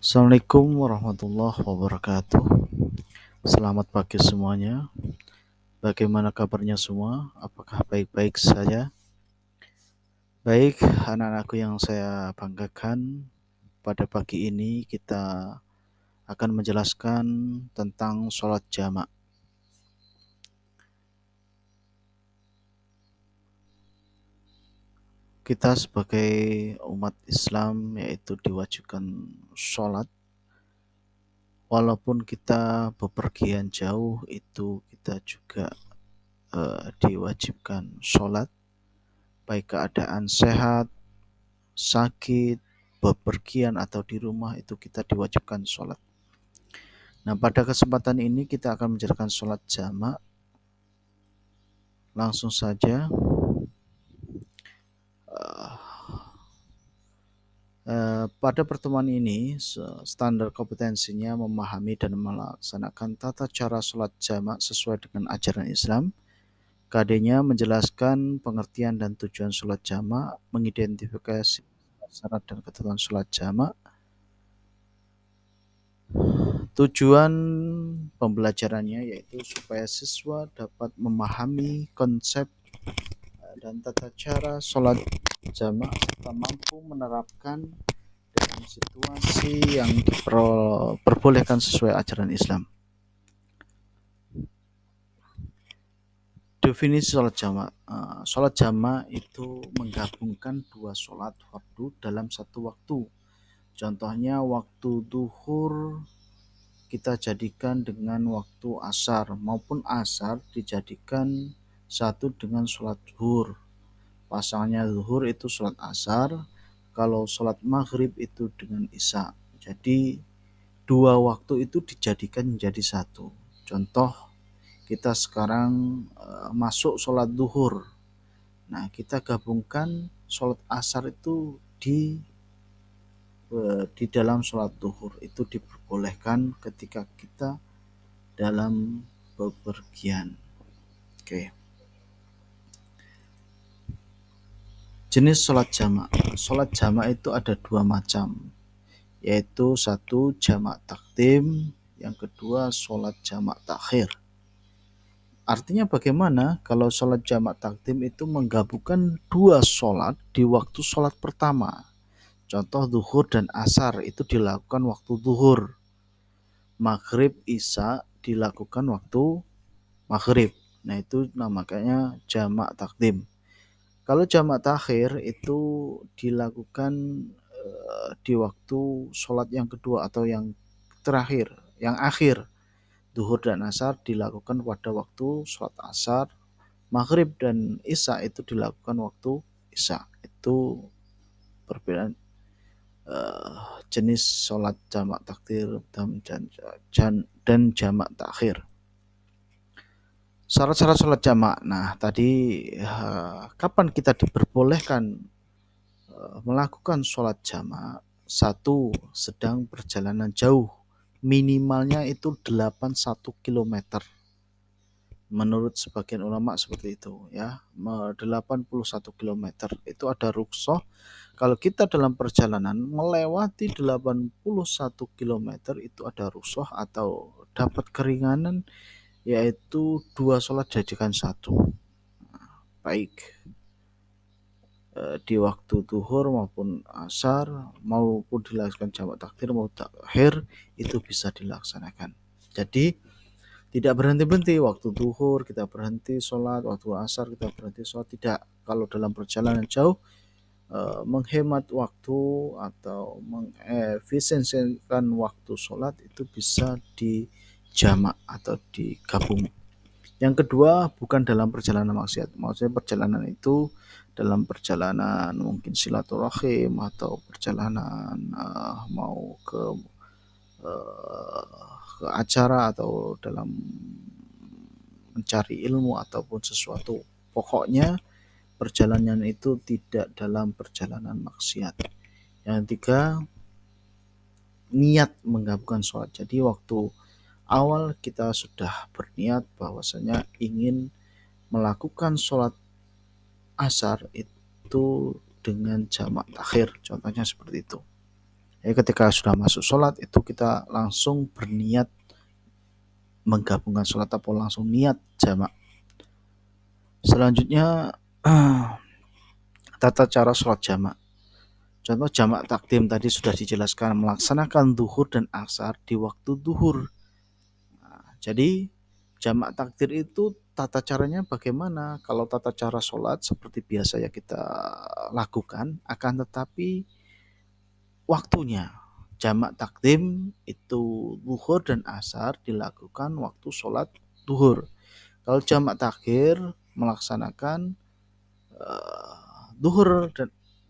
Assalamualaikum warahmatullahi wabarakatuh. Selamat pagi semuanya. Bagaimana kabarnya semua? Apakah baik-baik saja? Baik, anak-anakku yang saya banggakan, pada pagi ini kita akan menjelaskan tentang sholat jamak. Kita sebagai umat Islam yaitu diwajibkan sholat. Walaupun kita bepergian jauh, itu kita juga diwajibkan sholat. Baik keadaan sehat, sakit, bepergian atau di rumah, itu kita diwajibkan sholat. Nah, pada kesempatan ini kita akan menjalankan sholat jamak. Langsung saja, pada pertemuan ini standar kompetensinya memahami dan melaksanakan tata cara sholat jamak sesuai dengan ajaran Islam. KD-nya menjelaskan pengertian dan tujuan sholat jamak, mengidentifikasi syarat dan ketentuan sholat jamak. Tujuan pembelajarannya yaitu supaya siswa dapat memahami konsep dan tata cara sholat jamak serta mampu menerapkan dalam situasi yang diperbolehkan sesuai ajaran Islam. Definisi sholat jamak. Sholat jamak itu menggabungkan dua sholat fardu dalam satu waktu. Contohnya waktu duhur kita jadikan dengan waktu asar, maupun asar dijadikan satu dengan sholat zuhur. Pasangannya zuhur itu sholat asar, kalau sholat maghrib itu dengan isya. Jadi dua waktu itu dijadikan menjadi satu. Contoh, kita sekarang masuk sholat zuhur. Nah, kita gabungkan sholat asar itu di dalam sholat zuhur. Itu diperbolehkan ketika kita dalam bepergian. Oke. Jenis sholat jamak. Sholat jamak itu ada dua macam, yaitu satu jamak takdim, yang kedua sholat jamak takhir. Artinya bagaimana? Kalau sholat jamak takdim itu menggabungkan dua sholat di waktu sholat pertama. Contoh zuhur dan asar itu dilakukan waktu zuhur. Maghrib, isya dilakukan waktu maghrib. Nah, itu namanya jamak takdim. Kalau jamak takhir itu dilakukan di waktu sholat yang kedua atau yang terakhir, yang akhir. Zuhur dan asar dilakukan pada waktu sholat asar. Maghrib dan isya itu dilakukan waktu isya. Itu perbedaan jenis sholat jamak takdir dan jamak takhir. Syarat-syarat sholat jamak. Nah, tadi kapan kita diperbolehkan melakukan sholat jamak? Satu, sedang perjalanan jauh, minimalnya itu 81 km. Menurut sebagian ulama seperti itu ya, 81 km itu ada rukhsah. Kalau kita dalam perjalanan melewati 81 km itu ada rukhsah atau dapat keringanan, yaitu dua sholat jadikan satu. Baik di waktu zuhur maupun asar, maupun dilaksanakan jamak takdir maupun takhir, itu bisa dilaksanakan. Jadi tidak berhenti-henti, waktu zuhur kita berhenti sholat, waktu asar kita berhenti sholat, tidak. Kalau dalam perjalanan jauh, menghemat waktu atau mengefisiensikan waktu sholat itu bisa dijamak atau digabung. Yang kedua, bukan dalam perjalanan maksiat. Maksudnya perjalanan itu dalam perjalanan mungkin silaturahim atau perjalanan mau ke acara atau dalam mencari ilmu ataupun sesuatu. Pokoknya perjalanan itu tidak dalam perjalanan maksiat. Yang ketiga, niat menggabungkan sholat. Jadi waktu awal kita sudah berniat bahwasanya ingin melakukan sholat asar itu dengan jamak takhir, contohnya seperti itu. Ya, ketika sudah masuk sholat itu kita langsung berniat menggabungkan sholat atau langsung niat jamak. Selanjutnya tata cara sholat jamak. Contoh jamak takdim tadi sudah dijelaskan, melaksanakan duhur dan asar di waktu duhur. Nah, jadi jamak takdir itu tata caranya bagaimana? Kalau tata cara sholat seperti biasa ya kita lakukan, akan tetapi waktunya jamak takdim itu duhur dan asar dilakukan waktu sholat duhur. Kalau jamak takhir melaksanakan duhur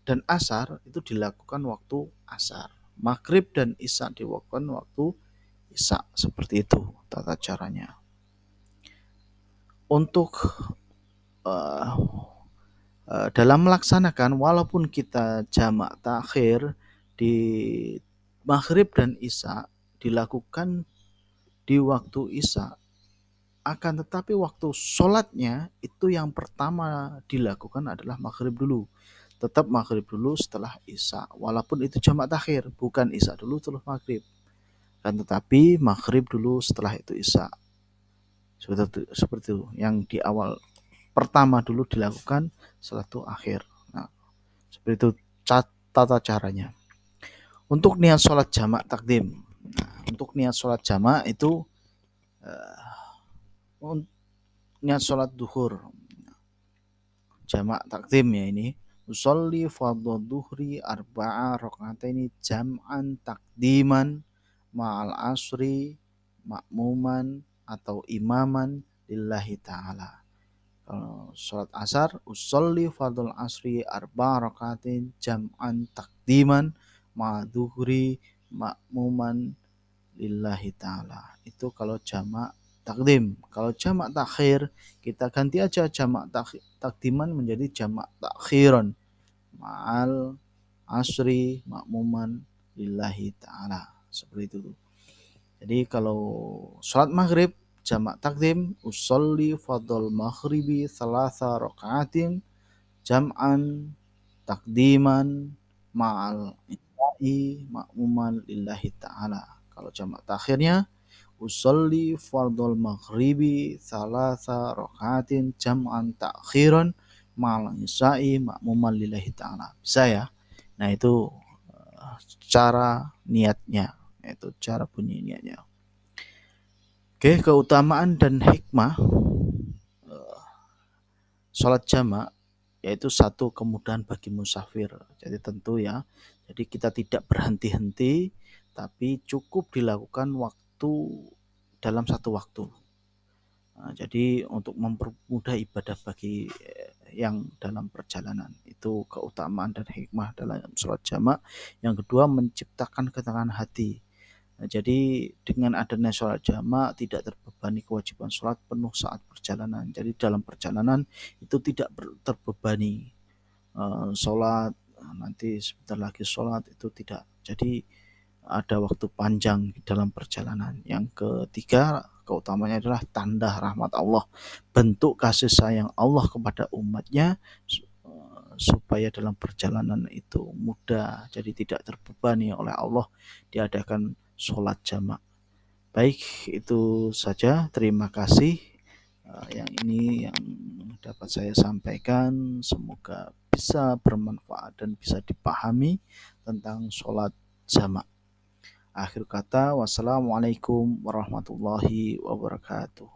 dan asar itu dilakukan waktu asar. Maghrib dan isya dilakukan waktu isya. Seperti itu tata caranya. Untuk uh, dalam melaksanakan, walaupun kita jamak takhir di maghrib dan isya dilakukan di waktu isya, akan tetapi waktu sholatnya itu yang pertama dilakukan adalah maghrib dulu. Tetap maghrib dulu setelah isya, walaupun itu jamak takhir, bukan isya dulu terus maghrib. Kan tetapi maghrib dulu setelah itu isya. Seperti itu. Yang di awal pertama dulu dilakukan, setelah itu akhir. Nah, seperti itu tata caranya. Untuk niat sholat jamak takdim. Nah, untuk niat sholat jamak itu niat sholat duhur. Jamak takdim ya ini. Usolli fardhu duhri arba'a rakaataini jam'an takdiman ma'al asri makmuman atau imaman lillahi ta'ala. Kalau sholat asar, usolli fardhu asri arba'a rakaatin jam'an takdiman ma'adzuhri makmuman lillahi ta'ala. Itu kalau jamak takdim. Kalau jamak takhir kita ganti aja jamak takdiman menjadi jamak takhiran ma'al asri makmuman lillahi ta'ala. Seperti itu. Jadi kalau sholat maghrib jamak takdim, usolli fardhul maghribi thalatha rakaatin jam'an takdiman ma'al isya'i makmuman lillahi ta'ala. Kalau jamak takhirnya usolli fardhul maghribi thalatha rakaatin jam'an takhiran ma'al isya'i makmuman lillahi ta'ala. Bisa ya? Nah itu cara niatnya, itu cara bunyi niatnya. Oke, keutamaan dan hikmah sholat jamak yaitu satu kemudahan bagi musafir. Jadi tentu ya, jadi kita tidak berhenti-henti, tapi cukup dilakukan waktu dalam satu waktu. Nah, jadi untuk mempermudah ibadah bagi yang dalam perjalanan, itu keutamaan dan hikmah dalam sholat jamak. Yang kedua, menciptakan ketenangan hati. Nah, jadi dengan adanya sholat jamak tidak terbebani kewajiban sholat penuh saat perjalanan. Jadi dalam perjalanan itu tidak terbebani sholat, nanti sebentar lagi sholat, itu tidak. Jadi ada waktu panjang di dalam perjalanan. Yang ketiga, keutamanya adalah tanda rahmat Allah, bentuk kasih sayang Allah kepada umatnya supaya dalam perjalanan itu mudah, jadi tidak terbebani oleh Allah diadakan sholat jamak. Baik, itu saja. Terima kasih. Yang ini yang dapat saya sampaikan. Semoga bisa bermanfaat dan bisa dipahami tentang sholat jamak. Akhir kata, wassalamualaikum warahmatullahi wabarakatuh.